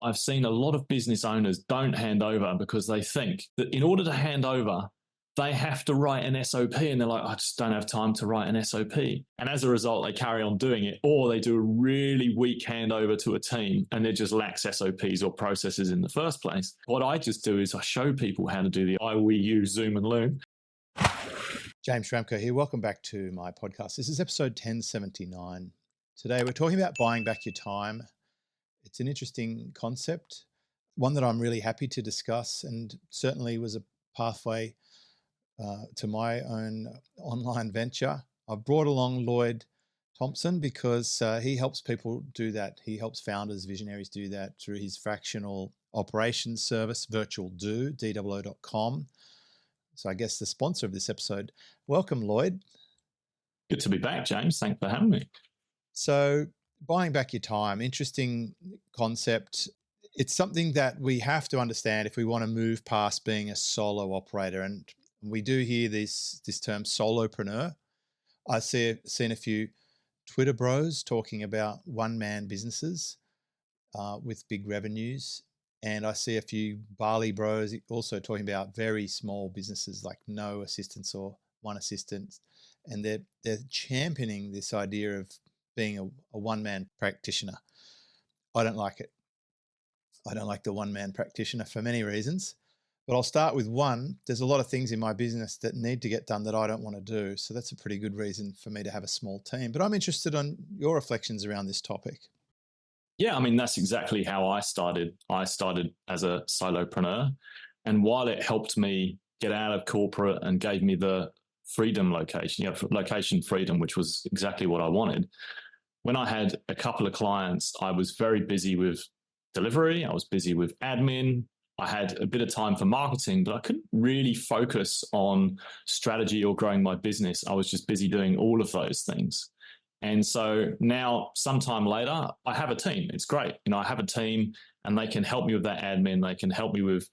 I've seen a lot of business owners don't hand over because they think that in order to hand over, they have to write an SOP, and they're like, I just don't have time to write an SOP. And as a result, they carry on doing it, or they do a really weak handover to a team and it just lacks SOPs or processes in the first place. What I just do is I show people how to do the I, we, you, Zoom and Loom. James Schramko here. Welcome back to my podcast. This is episode 1079. Today we're talking about buying back your time. It's an interesting concept, one that I'm really happy to discuss, and certainly was a pathway to my own online venture. I've brought along Lloyd Thompson because he helps people do that. He helps founders, visionaries do that through his fractional operations service, VirtualDOO, DOO.com. So I guess the sponsor of this episode. Welcome, Lloyd. Good to be back, James. Thanks for having me. So buying back your time, interesting concept. It's something that we have to understand if we want to move past being a solo operator. And we do hear this term solopreneur. I've seen a few Twitter bros talking about one-man businesses with big revenues. And I see a few Bali bros also talking about very small businesses like no assistants or one assistant. And they're championing this idea of being a one-man practitioner. I don't like it. I don't like the one-man practitioner for many reasons. But I'll start with one. There's a lot of things in my business that need to get done that I don't want to do. So that's a pretty good reason for me to have a small team. But I'm interested in your reflections around this topic. Yeah, I mean, that's exactly how I started. I started as a solopreneur. And while it helped me get out of corporate and gave me the freedom location freedom, which was exactly what I wanted, when I had a couple of clients, I was very busy with delivery. I was busy with admin. I had a bit of time for marketing, but I couldn't really focus on strategy or growing my business. I was just busy doing all of those things. And so now, sometime later, I have a team. It's great. I have a team and they can help me with that admin. They can help me with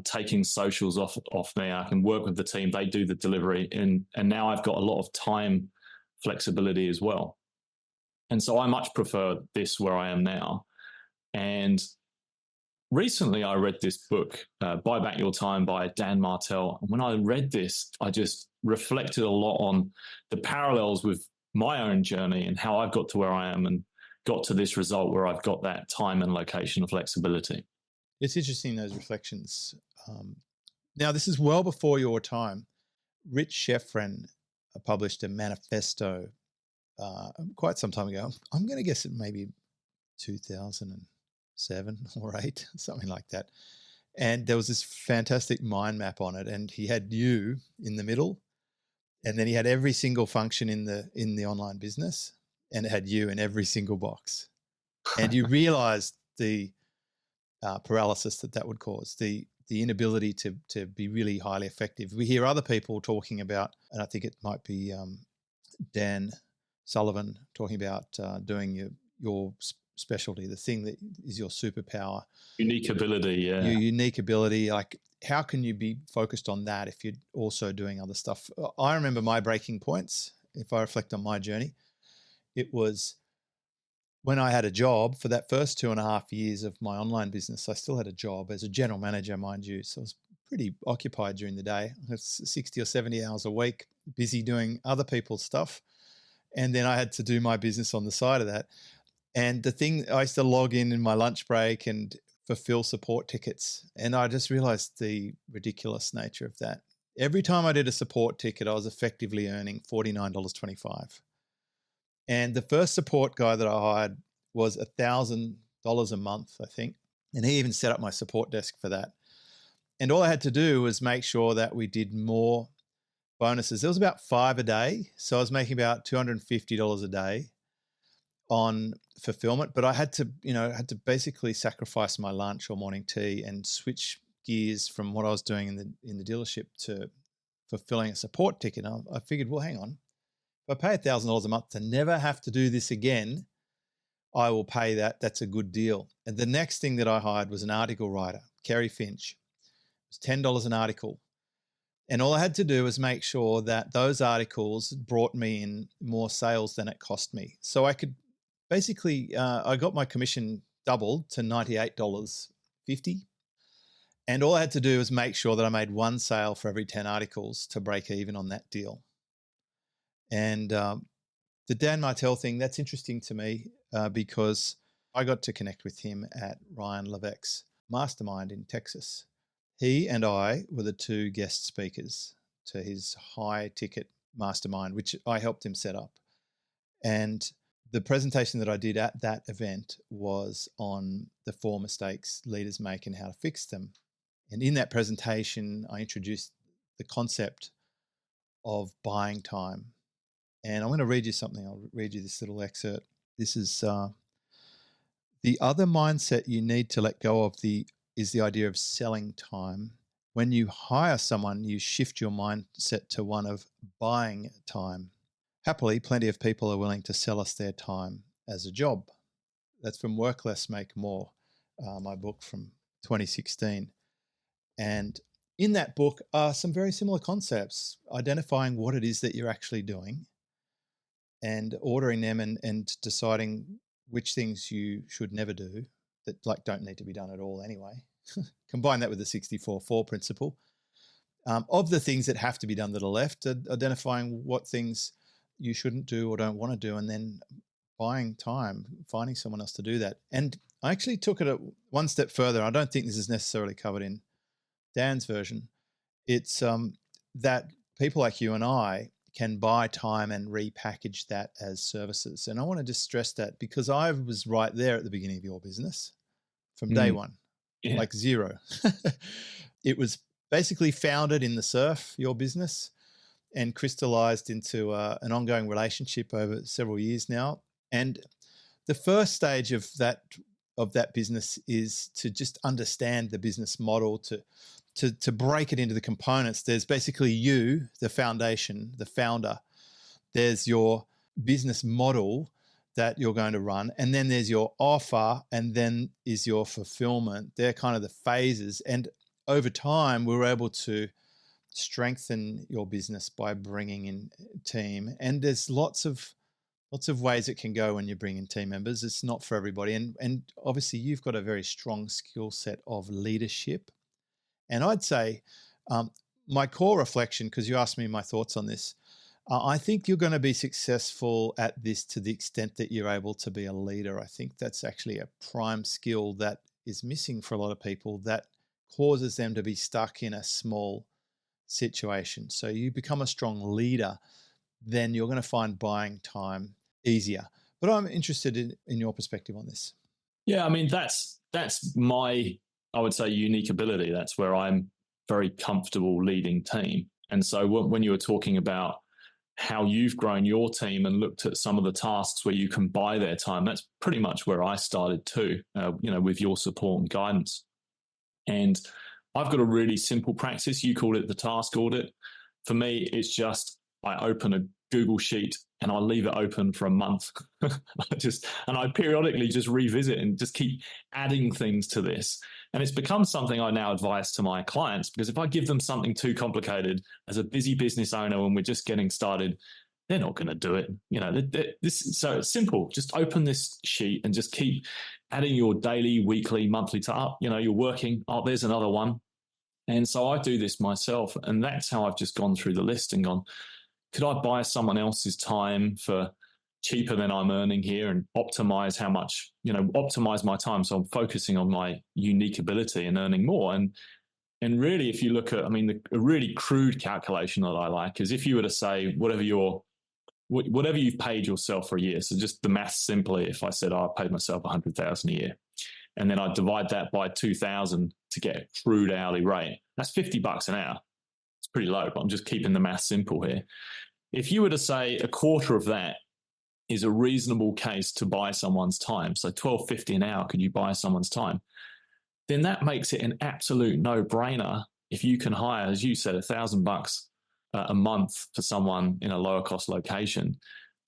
taking socials off me. I can work with the team. They do the delivery. And now I've got a lot of time flexibility as well. And so I much prefer this where I am now. And recently I read this book, Buy Back Your Time by Dan Martell. And when I read this, I just reflected a lot on the parallels with my own journey and how I've got to where I am and got to this result where I've got that time and location flexibility. It's interesting, those reflections. Now, this is well before your time. Rich Schefren published a manifesto quite some time ago. I'm going to guess it maybe 2007 or 8, something like that. And there was this fantastic mind map on it. And he had you in the middle. And then he had every single function in the online business, and it had you in every single box. And you realized the paralysis that would cause, the inability to be really highly effective. We hear other people talking about, and I think it might be Dan Sullivan talking about doing your specialty, the thing that is your superpower. Unique ability, yeah. Your unique ability, like how can you be focused on that if you're also doing other stuff? I remember my breaking points, if I reflect on my journey, it was when I had a job for that first 2.5 years of my online business. I still had a job as a general manager, mind you. So I was pretty occupied during the day. It's 60 or 70 hours a week, busy doing other people's stuff. And then I had to do my business on the side of that. And the thing, I used to log in my lunch break and fulfill support tickets. And I just realized the ridiculous nature of that. Every time I did a support ticket, I was effectively earning $49.25. And the first support guy that I hired was $1,000 a month, I think. And he even set up my support desk for that. And all I had to do was make sure that we did more bonuses. There was about 5 a day. So I was making about $250 a day on fulfillment, but I had to basically sacrifice my lunch or morning tea and switch gears from what I was doing in the dealership to fulfilling a support ticket. And I figured, well, hang on, if I pay $1,000 a month to never have to do this again, I will pay that. That's a good deal. And the next thing that I hired was an article writer, Kerry Finch. It was $10 an article. And all I had to do was make sure that those articles brought me in more sales than it cost me. So I could basically, I got my commission doubled to $98.50. And all I had to do was make sure that I made one sale for every 10 articles to break even on that deal. And the Dan Martell thing, that's interesting to me because I got to connect with him at Ryan Levesque's mastermind in Texas. He and I were the two guest speakers to his high ticket mastermind, which I helped him set up. And the presentation that I did at that event was on the 4 mistakes leaders make and how to fix them. And in that presentation, I introduced the concept of buying time. And I'm going to read you something. I'll read you this little excerpt. This is the other mindset you need to let go of is the idea of selling time. When you hire someone, you shift your mindset to one of buying time. Happily, plenty of people are willing to sell us their time as a job. That's from Work Less, Make More, my book from 2016. And in that book are some very similar concepts, identifying what it is that you're actually doing and ordering them and deciding which things you should never do that don't need to be done at all anyway. Combine that with the 64-4 principle. Of the things that have to be done that are left, identifying what things you shouldn't do or don't want to do, and then buying time, finding someone else to do that. And I actually took it one step further. I don't think this is necessarily covered in Dan's version. It's that people like you and I can buy time and repackage that as services. And I want to just stress that because I was right there at the beginning of your business from day one, like zero. It was basically founded in the surf, your business, and crystallized into an ongoing relationship over several years now. And the first stage of that business is to just understand the business model, to break it into the components. There's basically you, the foundation, the founder. There's your business model that you're going to run. And then there's your offer, and then is your fulfillment. They're kind of the phases. And over time, we were able to strengthen your business by bringing in team. And there's lots of ways it can go when you bring in team members. It's not for everybody. And obviously, you've got a very strong skill set of leadership. And I'd say my core reflection, because you asked me my thoughts on this, I think you're going to be successful at this to the extent that you're able to be a leader. I think that's actually a prime skill that is missing for a lot of people that causes them to be stuck in a small situation. So you become a strong leader, then you're going to find buying time easier. But I'm interested in your perspective on this. Yeah, I mean, that's my, I would say, unique ability. That's where I'm very comfortable leading team. And so when you were talking about how you've grown your team and looked at some of the tasks where you can buy their time, that's pretty much where I started too, with your support and guidance. And I've got a really simple practice. You call it the task audit. For me, it's just I open a Google sheet and I leave it open for a month. I periodically just revisit and just keep adding things to this. And it's become something I now advise to my clients, because if I give them something too complicated as a busy business owner when we're just getting started, they're not going to do it. So it's simple. Just open this sheet and just keep adding your daily, weekly, monthly to you're working. Oh, there's another one. And so I do this myself. And that's how I've just gone through the list and gone, could I buy someone else's time for cheaper than I'm earning here and optimize how much, optimize my time. So I'm focusing on my unique ability and earning more. And really, if you look at, a really crude calculation that I like is if you were to say whatever you've paid yourself for a year. So just the math simply, if I said, I paid myself $100,000 a year, and then I divide that by 2,000 to get a crude hourly rate, that's $50 an hour. It's pretty low, but I'm just keeping the math simple here. If you were to say a quarter of that is a reasonable case to buy someone's time, so $12.50 an hour, could you buy someone's time? Then that makes it an absolute no-brainer if you can hire, as you said, $1,000 a month for someone in a lower cost location.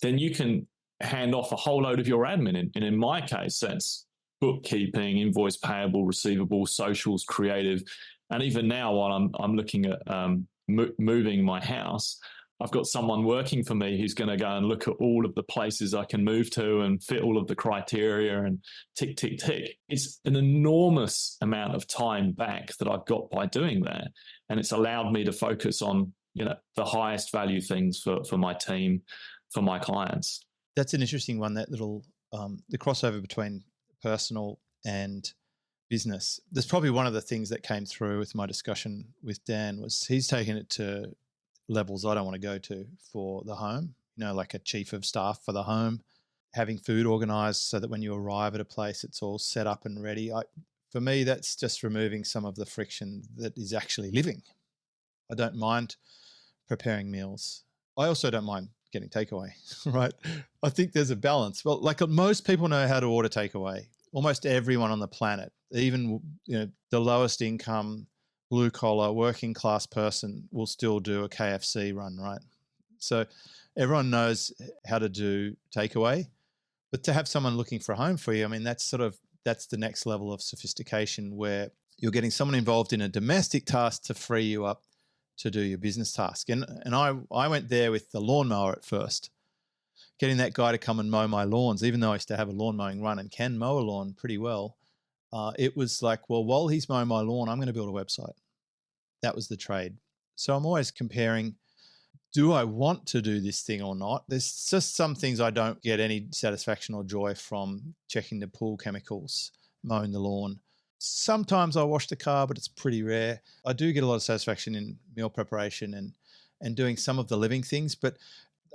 Then you can hand off a whole load of your admin. And in my case, that's bookkeeping, invoice payable, receivable, socials, creative. And even now, while I'm looking at moving my house, I've got someone working for me who's going to go and look at all of the places I can move to and fit all of the criteria and tick, tick, tick. It's an enormous amount of time back that I've got by doing that. And it's allowed me to focus on, the highest value things for my team, for my clients. That's an interesting one, that little, the crossover between personal and business. That's probably one of the things that came through with my discussion with Dan, was he's taken it to levels I don't want to go to for the home, like a chief of staff for the home, having food organized so that when you arrive at a place, it's all set up and ready. For me, that's just removing some of the friction that is actually living. I don't mind preparing meals. I also don't mind getting takeaway, right? I think there's a balance. Well, like most people know how to order takeaway. Almost everyone on the planet, even the lowest income, blue collar, working class person will still do a KFC run, right? So everyone knows how to do takeaway, but to have someone looking for a home for you, I mean, that's the next level of sophistication, where you're getting someone involved in a domestic task to free you up to do your business task. And I went there with the lawnmower at first, getting that guy to come and mow my lawns, even though I used to have a lawn mowing run and can mow a lawn pretty well. It was like, well, while he's mowing my lawn, I'm going to build a website. That was the trade. So I'm always comparing, do I want to do this thing or not? There's just some things I don't get any satisfaction or joy from: checking the pool chemicals, mowing the lawn. Sometimes I wash the car, but it's pretty rare. I do get a lot of satisfaction in meal preparation and doing some of the living things. But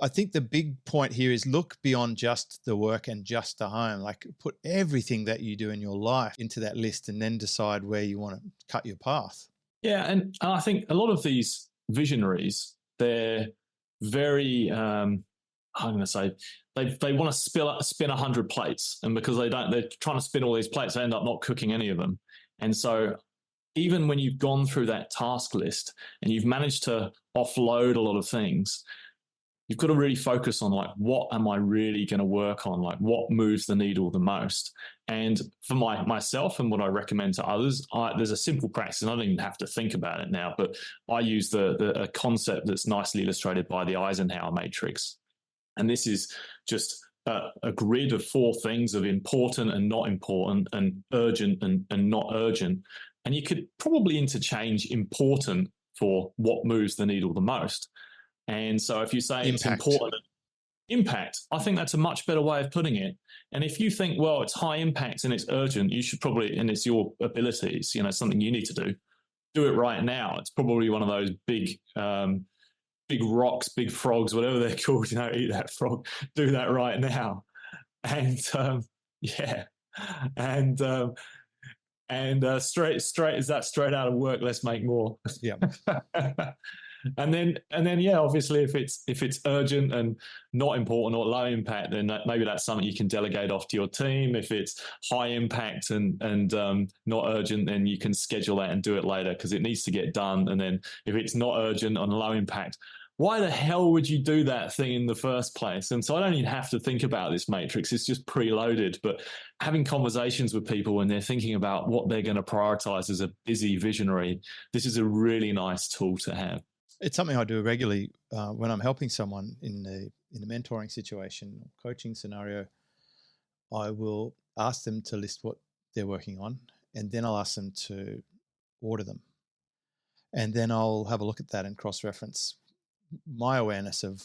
I think the big point here is look beyond just the work and just the home. Like, put everything that you do in your life into that list, and then decide where you want to cut your path. Yeah, and I think a lot of these visionaries, they're very, I'm going to say, they want to spin 100 plates, and because they're trying to spin all these plates, they end up not cooking any of them. And so even when you've gone through that task list and you've managed to offload a lot of things, you've got to really focus on, like, what am I really going to work on? Like, what moves the needle the most? And for myself, and what I recommend to others, there's a simple practice, and I don't even have to think about it now, but I use a concept that's nicely illustrated by the Eisenhower matrix. And this is just a grid of 4 things of important and not important, and urgent and not urgent. And you could probably interchange important for what moves the needle the most. And so if you say Impact. It's important, impact, I think that's a much better way of putting it. And if you think, well, it's high impact and it's urgent, you should probably, and it's your abilities, something you need to do it right now. It's probably one of those big rocks, big frogs, whatever they're called, eat that frog, do that right now. And straight is that straight out of work, let's make more. Yeah. And then obviously if it's urgent and not important or low impact, then maybe that's something you can delegate off to your team. If it's high impact and not urgent, then you can schedule that and do it later because it needs to get done. And then if it's not urgent and low impact, why the hell would you do that thing in the first place? And so I don't even have to think about this matrix. It's just preloaded. But having conversations with people when they're thinking about what they're going to prioritize as a busy visionary, this is a really nice tool to have. It's something I do regularly when I'm helping someone in a mentoring situation, coaching scenario. I will ask them to list what they're working on, and then I'll ask them to order them. And then I'll have a look at that and cross-reference my awareness of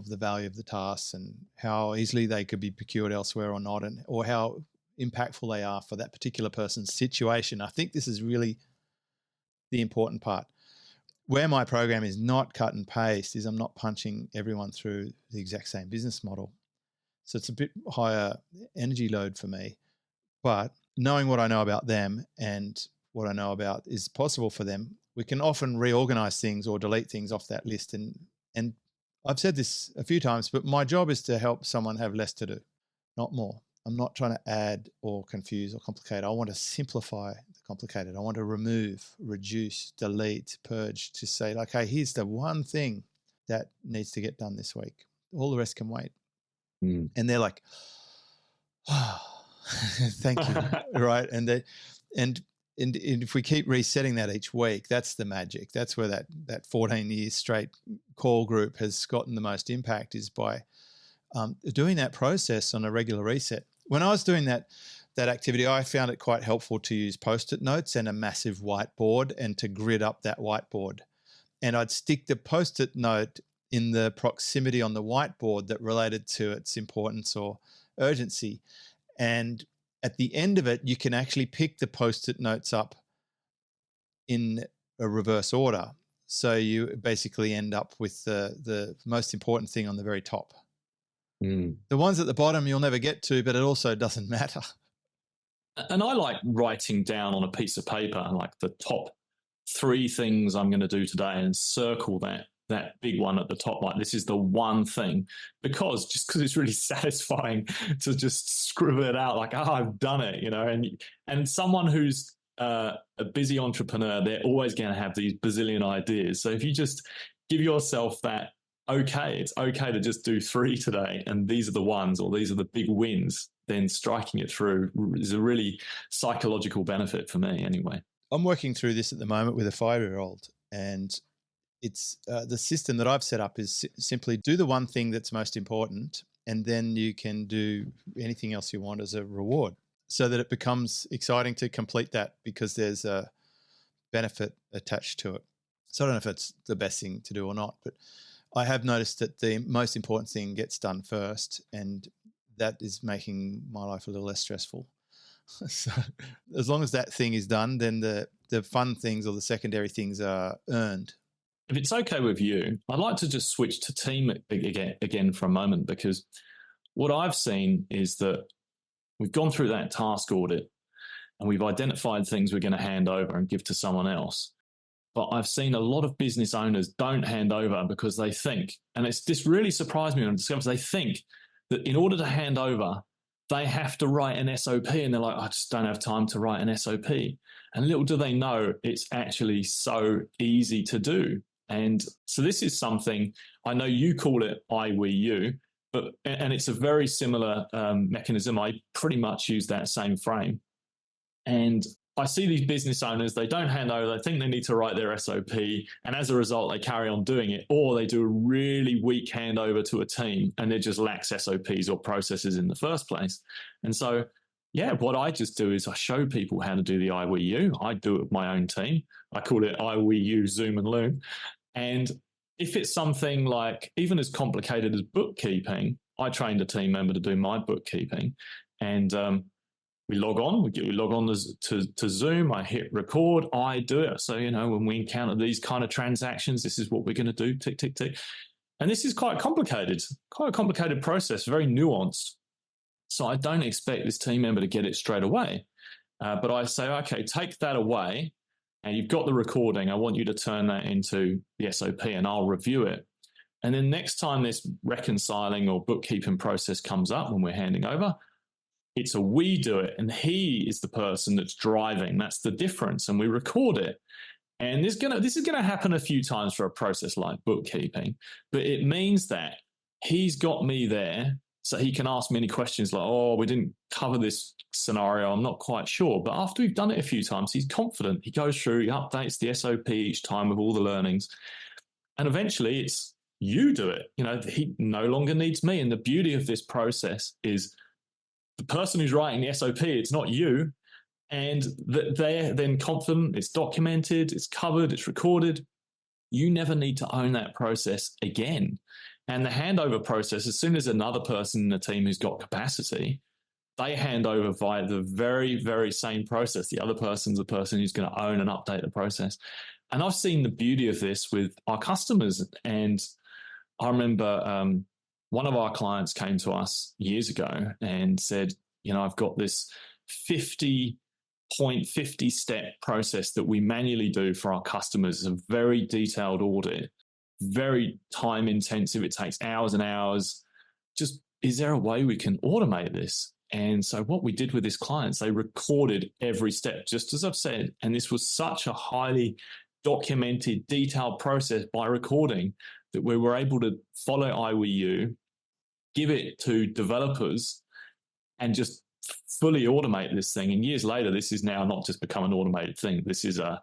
the value of the tasks and how easily they could be procured elsewhere or not, or how impactful they are for that particular person's situation. I think this is really the important part. Where my program is not cut and paste is I'm not punching everyone through the exact same business model. So it's a bit higher energy load for me. But knowing what I know about them and what I know about is possible for them, we can often reorganize things or delete things off that list. And I've said this a few times, but my job is to help someone have less to do, not more. I'm not trying to add or confuse or complicate. I want to simplify the complicated. I want to remove, reduce, delete, purge, to say, like, hey, here's the one thing that needs to get done this week. All the rest can wait. And they're like, oh, thank you. Right. And and if we keep resetting that each week, that's the magic. That's where that 14 years straight call group has gotten the most impact, is by doing that process on a regular reset. When I was doing that activity, I found it quite helpful to use Post-it notes and a massive whiteboard and to grid up that whiteboard. And I'd stick the Post-it note in the proximity on the whiteboard that related to its importance or urgency. And at the end of it, you can actually pick the Post-it notes up in a reverse order. So you basically end up with the most important thing on the very top. The ones at the bottom you'll never get to, but it also doesn't matter. And I like writing down on a piece of paper, like the top 3 things I'm going to do today, and circle that big one at the top, like this is the one thing, because it's really satisfying to just scribble it out, like, oh, I've done it, you know. And someone who's a busy entrepreneur, they're always going to have these bazillion ideas. So if you just give yourself that, okay, it's okay to just do 3 today, and these are the ones, or these are the big wins, then striking it through is a really psychological benefit for me anyway. I'm working through this at the moment with a 5-year-old, and it's the system that I've set up is simply do the one thing that's most important, and then you can do anything else you want as a reward, so that it becomes exciting to complete that because there's a benefit attached to it. So I don't know if it's the best thing to do or not, but I have noticed that the most important thing gets done first, and that is making my life a little less stressful. So as long as that thing is done, then the fun things or the secondary things are earned. If it's okay with you, I'd like to just switch to team again for a moment, because what I've seen is that we've gone through that task audit and we've identified things we're going to hand over and give to someone else. But I've seen a lot of business owners don't hand over because they think, and this really surprised me when I discovered, they think that in order to hand over, they have to write an SOP, and they're like, I just don't have time to write an SOP. And little do they know, it's actually so easy to do. And so this is something, I know you call it I, we, you, and it's a very similar mechanism. I pretty much use that same frame. And I see these business owners, they don't hand over, they think they need to write their SOP, and as a result, they carry on doing it, or they do a really weak handover to a team and they just lacks SOPs or processes in the first place. And so, yeah, what I just do is I show people how to do the I, we, you. I do it with my own team. I call it I, we, you, Zoom and Loom. And if it's something like even as complicated as bookkeeping, I trained a team member to do my bookkeeping, and we log on. We log on to Zoom. I hit record. I do it. So, you know, when we encounter these kind of transactions, this is what we're going to do. Tick, tick, tick. And this is quite complicated, quite a complicated process, very nuanced. So I don't expect this team member to get it straight away. But I say, okay, take that away, and you've got the recording. I want you to turn that into the SOP, and I'll review it. And then next time this reconciling or bookkeeping process comes up when we're handing over, it's a we do it, and he is the person that's driving. That's the difference, and we record it. And this is gonna happen a few times for a process like bookkeeping, but it means that he's got me there, so he can ask me any questions like, "Oh, we didn't cover this scenario. I'm not quite sure." But after we've done it a few times, he's confident. He goes through, he updates the SOP each time with all the learnings, and eventually it's you do it. You know, he no longer needs me. And the beauty of this process is, the person who's writing the SOP, it's not you, and they're then confident, it's documented, it's covered, it's recorded. You never need to own that process again. And the handover process, as soon as another person in the team who's got capacity, they hand over via the very, very same process. The other person's the person who's going to own and update the process. And I've seen the beauty of this with our customers. And I remember one of our clients came to us years ago and said, you know, I've got this 50 step process that we manually do for our customers. It's a very detailed audit, very time intensive. It takes hours and hours. Just, is there a way we can automate this? And so what we did with this client, they recorded every step, just as I've said. And this was such a highly documented, detailed process by recording that we were able to follow IWU, give it to developers, and just fully automate this thing. And years later, this is now not just become an automated thing. This is a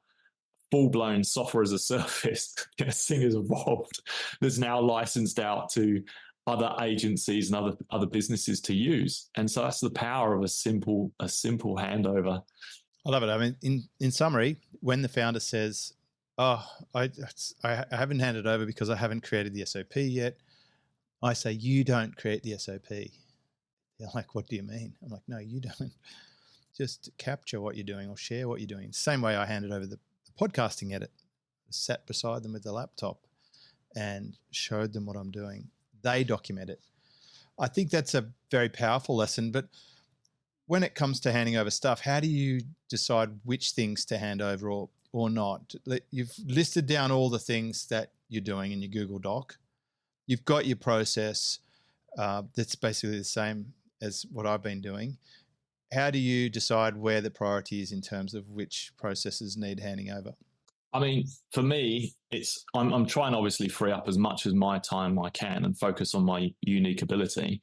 full-blown software as a service. This thing has evolved. That's now licensed out to other agencies and other businesses to use. And so that's the power of a simple handover. I love it. I mean, in summary, when the founder says, "Oh, I haven't handed over because I haven't created the SOP yet," I say, "You don't create the SOP." They're like, "What do you mean?" I'm like, "No, you don't. Just capture what you're doing or share what you're doing." Same way I handed over the podcasting edit, sat beside them with the laptop and showed them what I'm doing. They document it. I think that's a very powerful lesson. But when it comes to handing over stuff, how do you decide which things to hand over or not? You've listed down all the things that you're doing in your Google Doc. You've got your process that's basically the same as what I've been doing. How do you decide where the priority is in terms of which processes need handing over? I mean, for me, I'm trying to obviously free up as much of my time I can and focus on my unique ability.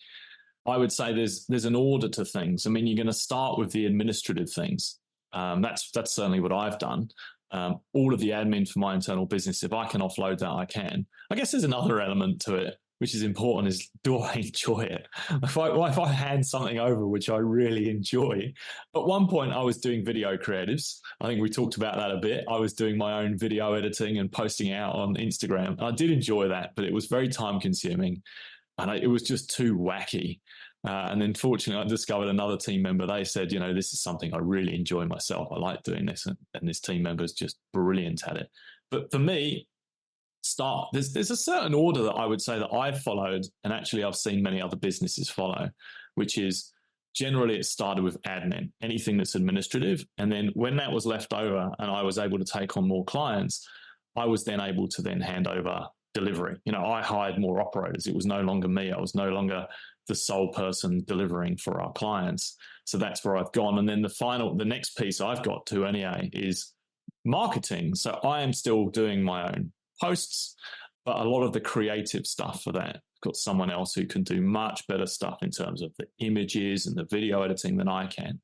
I would say there's an order to things. I mean, you're going to start with the administrative things. That's certainly what I've done. All of the admin for my internal business, if I can offload that, I can. I guess there's another element to it, which is important, is do I enjoy it? If I hand something over, which I really enjoy. At one point, I was doing video creatives. I think we talked about that a bit. I was doing my own video editing and posting out on Instagram. I did enjoy that, but it was very time consuming. And it was just too wacky. And then fortunately, I discovered another team member. They said, this is something I really enjoy myself. I like doing this. And this team member is just brilliant at it. But for me, there's a certain order that I would say that I've followed, and actually I've seen many other businesses follow, which is generally it started with admin, anything that's administrative. And then when that was left over and I was able to take on more clients, I was then able to then hand over delivery. I hired more operators. It was no longer me. I was no longer the sole person delivering for our clients. So that's where I've gone. And then the next piece I've got to anyway is marketing. So I am still doing my own posts, but a lot of the creative stuff for that, I've got someone else who can do much better stuff in terms of the images and the video editing than I can.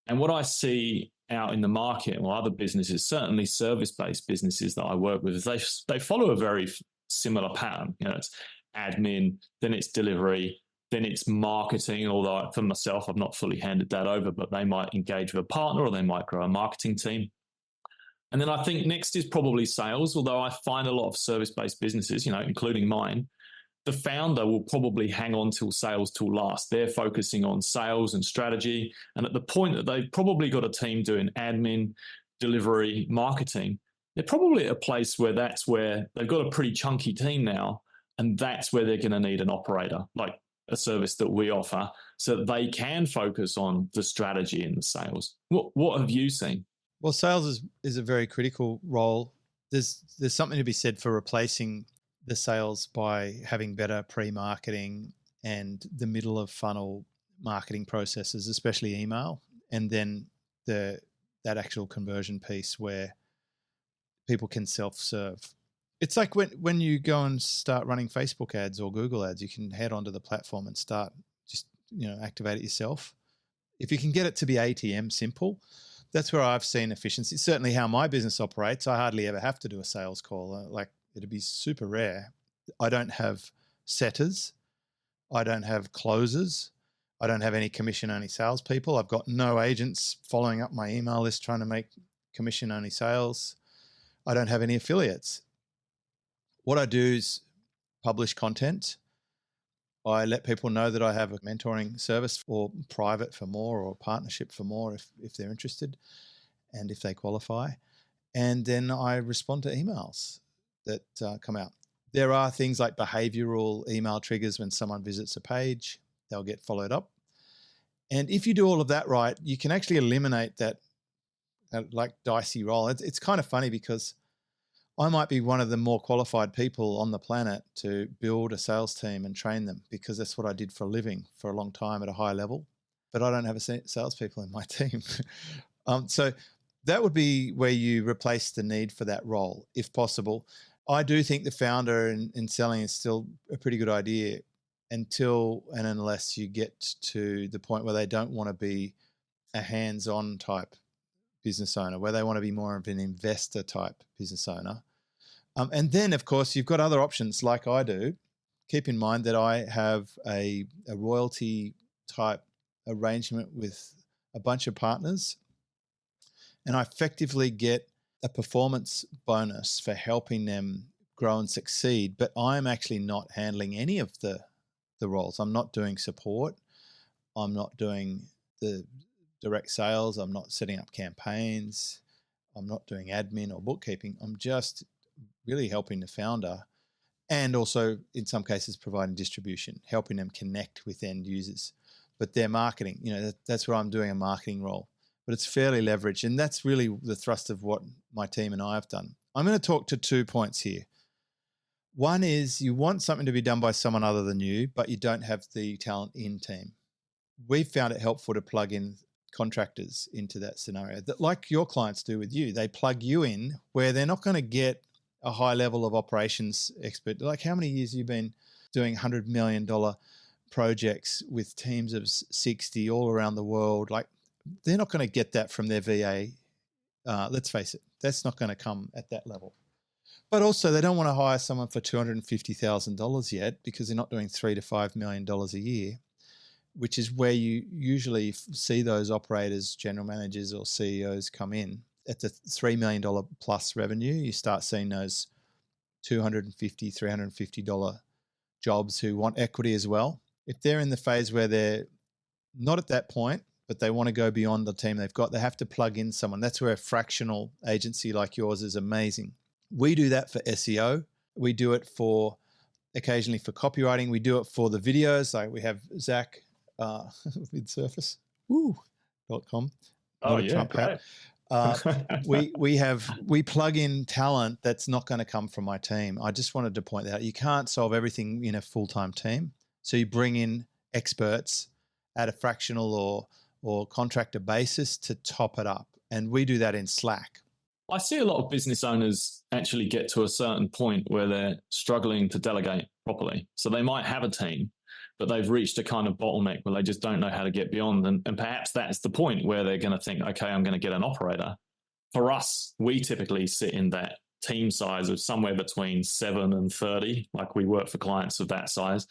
And what I see out in the market or other businesses, certainly service-based businesses that I work with, is they follow a very similar pattern. It's admin, then it's delivery, then it's marketing. Although for myself, I've not fully handed that over, but they might engage with a partner or they might grow a marketing team. And then I think next is probably sales, although I find a lot of service-based businesses, including mine, the founder will probably hang on till sales till last. They're focusing on sales and strategy. And at the point that they've probably got a team doing admin, delivery, marketing, they're probably at a place where that's where they've got a pretty chunky team now. And that's where they're going to need an operator, like a service that we offer, so that they can focus on the strategy and the sales. What have you seen? Well, sales is a very critical role. There's something to be said for replacing the sales by having better pre-marketing and the middle of funnel marketing processes, especially email, and then that actual conversion piece where people can self-serve. It's like when you go and start running Facebook ads or Google ads, you can head onto the platform and start just, activate it yourself. If you can get it to be ATM simple, that's where I've seen efficiency. Certainly how my business operates, I hardly ever have to do a sales call. It'd be super rare. I don't have setters. I don't have closers. I don't have any commission-only salespeople. I've got no agents following up my email list trying to make commission-only sales. I don't have any affiliates. What I do is publish content. I let people know that I have a mentoring service or private for more or partnership for more if they're interested and if they qualify. And then I respond to emails that come out. There are things like behavioral email triggers. When someone visits a page, they'll get followed up. And if you do all of that right, you can actually eliminate that like dicey role. It's kind of funny because I might be one of the more qualified people on the planet to build a sales team and train them, because that's what I did for a living for a long time at a high level. But I don't have salespeople in my team. So that would be where you replace the need for that role, if possible. I do think the founder in selling is still a pretty good idea. until and unless you get to the point where they don't want to be a hands-on type business owner, where they want to be more of an investor type business owner. And then, of course, you've got other options like I do. Keep in mind that I have a royalty type arrangement with a bunch of partners, and I effectively get a performance bonus for helping them grow and succeed. But I'm actually not handling any of the roles. I'm not doing support. I'm not doing the direct sales. I'm not setting up campaigns. I'm not doing admin or bookkeeping. I'm just really helping the founder, and also in some cases providing distribution, helping them connect with end users. But their marketing, that's where I'm doing a marketing role. But it's fairly leveraged, and that's really the thrust of what my team and I have done. I'm going to talk to 2 points here. One is you want something to be done by someone other than you, but you don't have the talent in team. We've found it helpful to plug in contractors into that scenario, that like your clients do with you. They plug you in where they're not going to get a high level of operations expert. Like, how many years have you been doing $100 million projects with teams of 60 all around the world? Like, they're not going to get that from their VA. Let's face it, that's not going to come at that level. But also, they don't want to hire someone for $250,000 yet, because they're not doing $3 to $5 million a year, which is where you usually see those operators, general managers or CEOs come in. At the $3 million plus revenue, you start seeing those $250, $350 jobs who want equity as well. If they're in the phase where they're not at that point, but they want to go beyond the team they've got, they have to plug in someone. That's where a fractional agency like yours is amazing. We do that for SEO. We do it for occasionally for copywriting. We do it for the videos. Like we have Zach with surface.com. Oh, yeah, great. We plug in talent that's not going to come from my team. I just wanted to point out, you can't solve everything in a full-time team. So you bring in experts at a fractional or contractor basis to top it up. And we do that in Slack. I see a lot of business owners actually get to a certain point where they're struggling to delegate properly. So they might have a team, but they've reached a kind of bottleneck where they just don't know how to get beyond. And perhaps that's the point where they're going to think, okay, I'm going to get an operator. For us, we typically sit in that team size of somewhere between 7 and 30. Like, we work for clients of that size.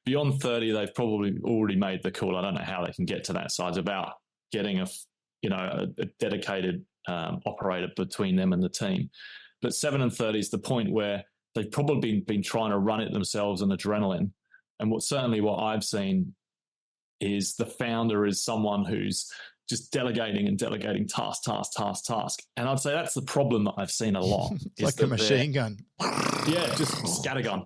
Beyond 30, they've probably already made the call. I don't know how they can get to that size about getting a dedicated operator between them and the team. But 7 and 30 is the point where they've probably been trying to run it themselves on adrenaline. And what I've seen is the founder is someone who's just delegating task. And I'd say that's the problem that I've seen a lot. It's like a machine gun. Yeah, just scattergun.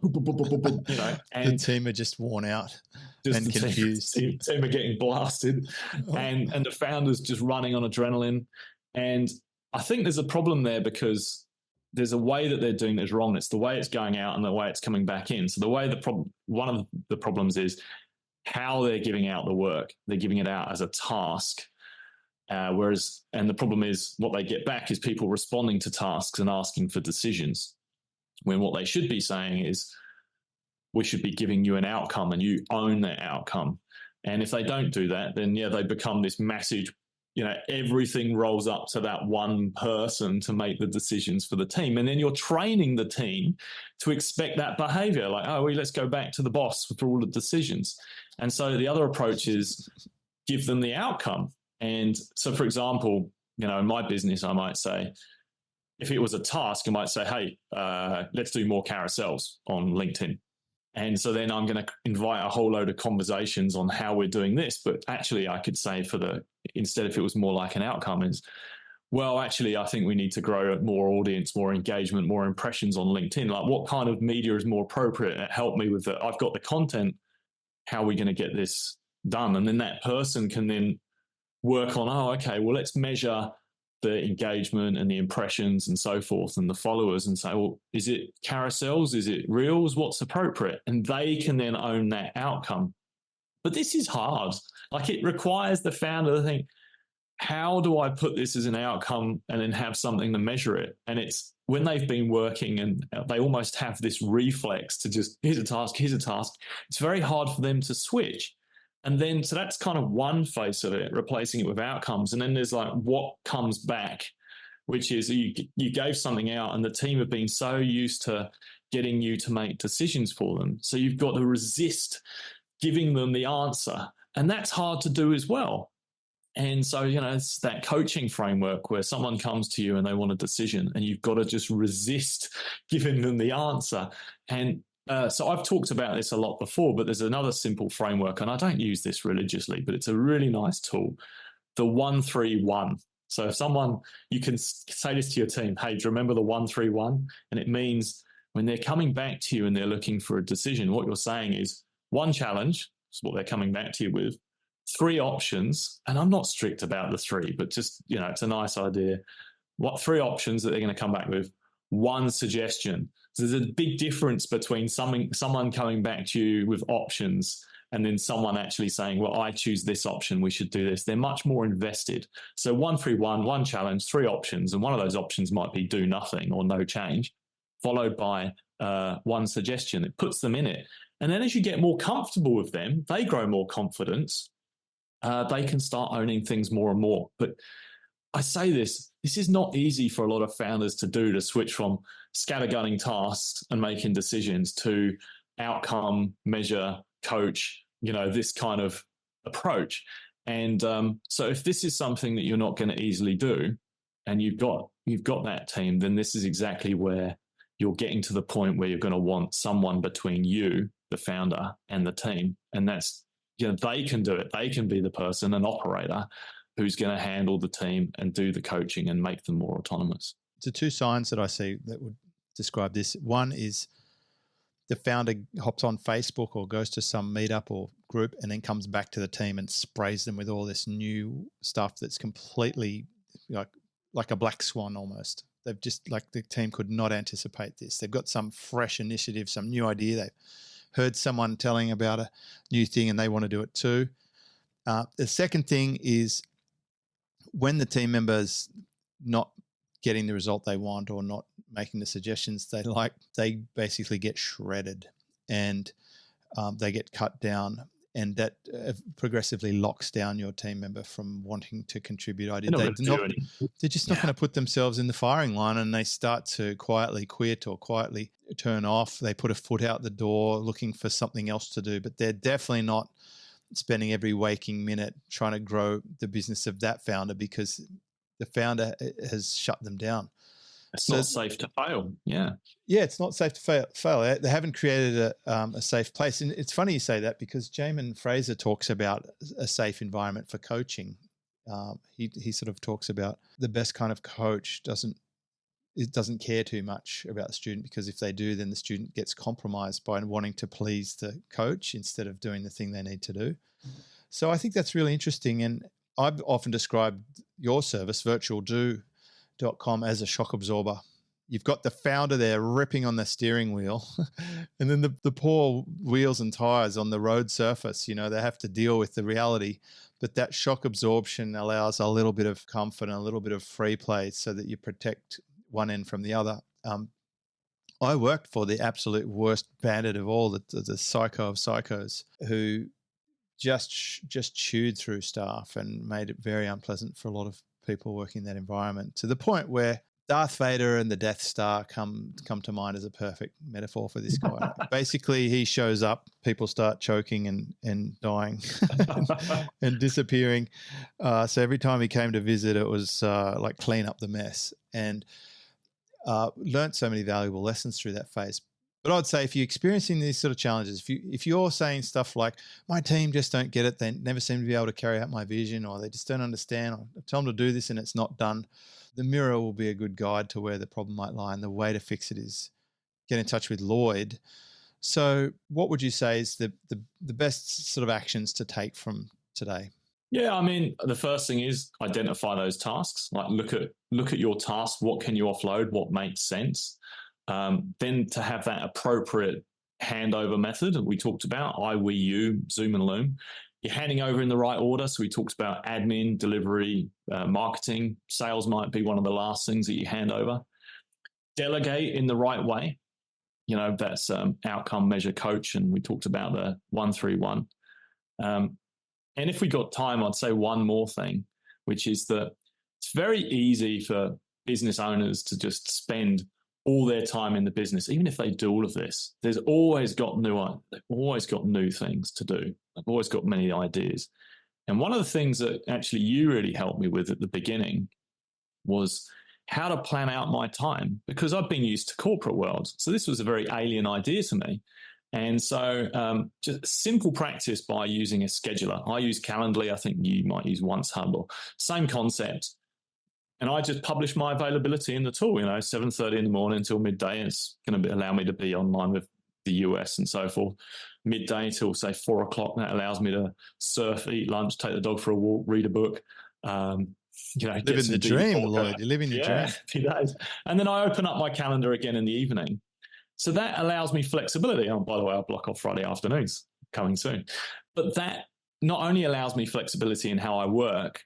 And the team are just worn out and confused. The team are getting blasted, and the founder's just running on adrenaline. And I think there's a problem there because there's a way that they're doing this wrong. It's the way it's going out and the way it's coming back in. So one of the problems is how they're giving out the work. They're giving it out as a task. And the problem is what they get back is people responding to tasks and asking for decisions, when what they should be saying is, we should be giving you an outcome and you own that outcome. And if they don't do that, then they become this massive, everything rolls up to that one person to make the decisions for the team. And then you're training the team to expect that behavior. Like, let's go back to the boss for all the decisions. And so the other approach is give them the outcome. And so, for example, in my business, I might say, if it was a task, I might say, hey, let's do more carousels on LinkedIn. And so then I'm going to invite a whole load of conversations on how we're doing this. But actually, I could say instead, if it was more like an outcome, is, well, actually, I think we need to grow more audience, more engagement, more impressions on LinkedIn. Like, what kind of media is more appropriate? Help me with that. I've got the content. How are we going to get this done? And then that person can then work on, let's measure the engagement and the impressions and so forth and the followers, and say, well, is it carousels? Is it reels? What's appropriate? And they can then own that outcome. But this is hard. Like, it requires the founder to think, how do I put this as an outcome and then have something to measure it? And it's when they've been working and they almost have this reflex to just, here's a task, it's very hard for them to switch. And then, so that's kind of one face of it, replacing it with outcomes. And then there's like what comes back, which is you gave something out and the team have been so used to getting you to make decisions for them. So you've got to resist giving them the answer. And that's hard to do as well. And so, it's that coaching framework where someone comes to you and they want a decision and you've got to just resist giving them the answer. And so I've talked about this a lot before, but there's another simple framework, and I don't use this religiously, but it's a really nice tool, the 1-3-1. So if you can say this to your team, hey, do you remember the 1-3-1? And it means when they're coming back to you and they're looking for a decision, what you're saying is 1 challenge, is what they're coming back to you with, 3 options, and I'm not strict about the 3, but just, it's a nice idea. 3 options that they're going to come back with, 1 suggestion. So there's a big difference between someone coming back to you with options and then someone actually saying, well, I choose this option, we should do this. They're much more invested. So 1-3-1, 1 challenge, 3 options, and one of those options might be do nothing or no change, followed by 1 suggestion. It puts them in it. And then as you get more comfortable with them, they grow more confidence. They can start owning things more and more. But I say this is not easy for a lot of founders to do, to switch from scattergunning tasks and making decisions to outcome, measure, coach, this kind of approach. And so if this is something that you're not going to easily do and you've got that team, then this is exactly where you're getting to the point where you're going to want someone between you, the founder, and the team. And that's, they can do it. They can be the person, an operator, who's going to handle the team and do the coaching and make them more autonomous. The 2 signs that I see that would describe this. One is the founder hops on Facebook or goes to some meetup or group and then comes back to the team and sprays them with all this new stuff that's completely like a black swan almost. They've just, like, the team could not anticipate this. They've got some fresh initiative, some new idea. They've heard someone telling about a new thing and they want to do it too. The second thing is when the team member's not getting the result they want or not making the suggestions they basically get shredded and they get cut down, and that progressively locks down your team member from wanting to contribute ideas. They're just not going to put themselves in the firing line, and they start to quietly quit or quietly turn off. They put a foot out the door looking for something else to do, but they're definitely not spending every waking minute trying to grow the business of that founder because the founder has shut them down. It's not safe to fail. Yeah, it's not safe to fail. They haven't created a safe place. And it's funny you say that because Jamin Fraser talks about a safe environment for coaching. He sort of talks about the best kind of coach doesn't care too much about the student, because if they do, then the student gets compromised by wanting to please the coach instead of doing the thing they need to do. So I think that's really interesting. And I've often described your service, VirtualDOO.com, as a shock absorber. You've got the founder there ripping on the steering wheel and then the poor wheels and tires on the road surface, they have to deal with the reality. But that shock absorption allows a little bit of comfort and a little bit of free play so that you protect one end from the other. I worked for the absolute worst bandit of all, the psycho of psychos, who just chewed through staff and made it very unpleasant for a lot of people working in that environment, to the point where Darth Vader and the Death Star come to mind as a perfect metaphor for this guy. Basically, he shows up, people start choking and dying and disappearing. So every time he came to visit, it was like clean up the mess, and learned so many valuable lessons through that phase. But I'd say if you're experiencing these sort of challenges, if you're saying stuff like, my team just don't get it, they never seem to be able to carry out my vision, or they just don't understand, or I tell them to do this and it's not done, the mirror will be a good guide to where the problem might lie. And the way to fix it is get in touch with Lloyd. So what would you say is the best sort of actions to take from today? Yeah, I mean, the first thing is identify those tasks. Like look at your tasks. What can you offload? What makes sense? Then to have that appropriate handover method that we talked about, I, we, you, Zoom and Loom, you're handing over in the right order. So we talked about admin, delivery, marketing. Sales might be one of the last things that you hand over. Delegate in the right way. That's outcome measure coach. And we talked about the 1-3-1. And if we got time, I'd say one more thing, which is that it's very easy for business owners to just spend all their time in the business. Even if they do all of this, they've always got new things to do. They've always got many ideas. And one of the things that actually you really helped me with at the beginning was how to plan out my time, because I've been used to corporate world. So this was a very alien idea to me. And so just simple practice by using a scheduler. I use Calendly. I think you might use OnceHub, or same concept. And I just publish my availability in the tool, 7:30 in the morning until midday. It's going to allow me to be online with the US and so forth. Midday till say 4 o'clock. That allows me to surf, eat lunch, take the dog for a walk, read a book. Living the dream, Lloyd. You're living the dream. He does. And then I open up my calendar again in the evening. So that allows me flexibility. Oh, by the way, I'll block off Friday afternoons coming soon. But that not only allows me flexibility in how I work,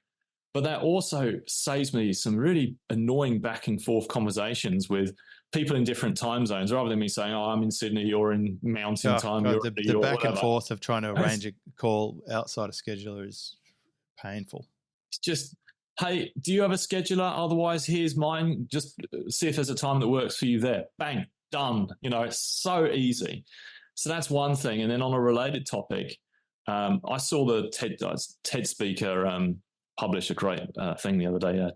but that also saves me some really annoying back and forth conversations with people in different time zones, rather than me saying, oh, I'm in Sydney, you're in mountain time. God, the back and forth of trying to arrange a call outside a scheduler is painful. It's just, hey, do you have a scheduler? Otherwise, here's mine. Just see if there's a time that works for you there. Bang, done. It's so easy. So that's one thing. And then on a related topic, I saw the TED speaker publish a great thing the other day.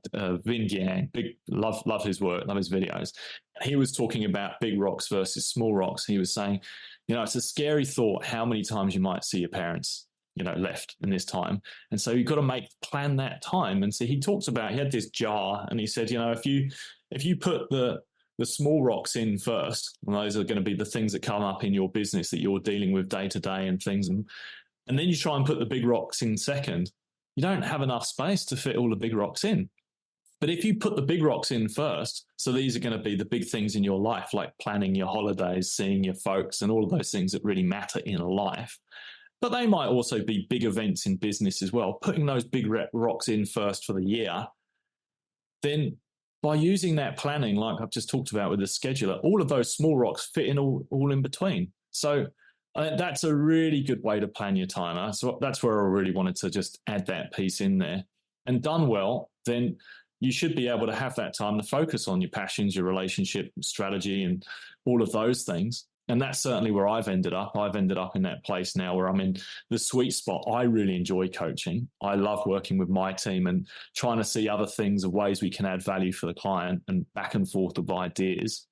Vin Yang, love his work, love his videos. He was talking about big rocks versus small rocks. He was saying, it's a scary thought how many times you might see your parents, left in this time. And so you've got to plan that time. And so he talks about, he had this jar, and he said, if you put the small rocks in first, and those are going to be the things that come up in your business that you're dealing with day to day and things, and then you try and put the big rocks in second, you don't have enough space to fit all the big rocks in. But if you put the big rocks in first, so these are going to be the big things in your life, like planning your holidays, seeing your folks, and all of those things that really matter in life. But they might also be big events in business as well. Putting those big rocks in first for the year, then by using that planning, like I've just talked about with the scheduler, all of those small rocks fit in all in between. So that's a really good way to plan your time. So that's where I really wanted to just add that piece in there. And done well, then you should be able to have that time to focus on your passions, your relationship strategy, and all of those things. And that's certainly where I've ended up. I've ended up in that place now where I'm in the sweet spot. I really enjoy coaching. I love working with my team and trying to see other things of ways we can add value for the client and back and forth of ideas.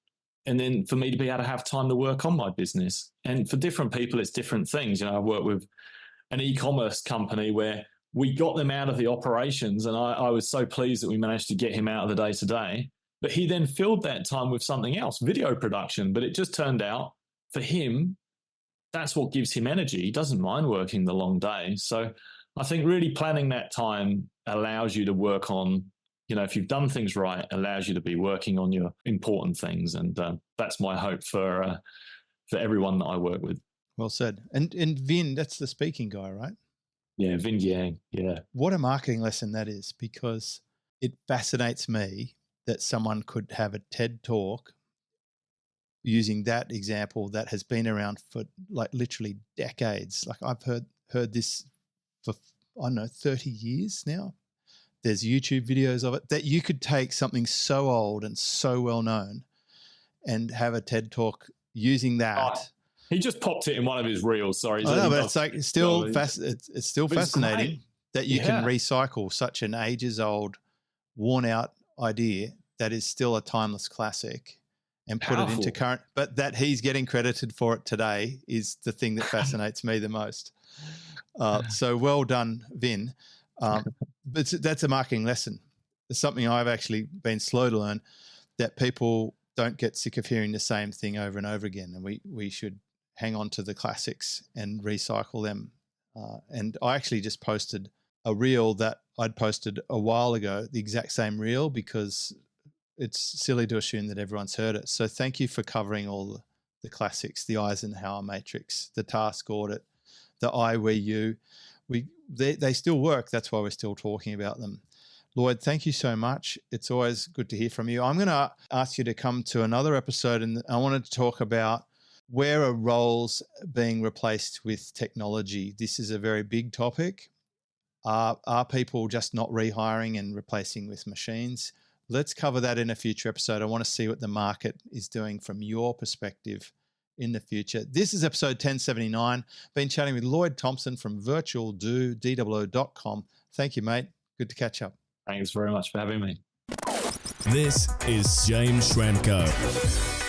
And then for me to be able to have time to work on my business. And for different people, it's different things. I work with an e-commerce company where we got them out of the operations, and I was so pleased that we managed to get him out of the day-to-day. But he then filled that time with something else, video production. But it just turned out for him, that's what gives him energy. He doesn't mind working the long day. So I think really planning that time allows you to work on, if you've done things right, allows you to be working on your important things. And that's my hope for everyone that I work with. Well said. And Vin, that's the speaking guy, right? Yeah, Vin Yang, yeah. What a marketing lesson that is, because it fascinates me that someone could have a TED talk using that example that has been around for like literally decades. Like I've heard this for, 30 years now. There's YouTube videos of it, that you could take something so old and so well known and have a TED talk using that. Oh, he just popped it in one of his reels. Sorry. I know, but it's still fascinating that you can recycle such an ages old, worn out idea that is still a timeless classic and put it into current, but that he's getting credited for it today is the thing that fascinates me the most. So well done, Vin. But that's a marketing lesson. It's something I've actually been slow to learn, that people don't get sick of hearing the same thing over and over again. And we should hang on to the classics and recycle them. And I actually just posted a reel that I'd posted a while ago, the exact same reel, because it's silly to assume that everyone's heard it. So thank you for covering all the classics, the Eisenhower matrix, the task audit, the I, we, you. they still work. That's why we're still talking about them. Lloyd, thank you so much. It's always good to hear from you. I'm going to ask you to come to another episode, and I wanted to talk about where are roles being replaced with technology. This is a very big topic. Are people just not rehiring and replacing with machines? Let's cover that in a future episode. I want to see what the market is doing from your perspective in the future. This is episode 1079. Been chatting with Lloyd Thompson from VirtualDOO, DOO.com. Thank you, mate. Good to catch up. Thanks very much for having me. This is James Schramko.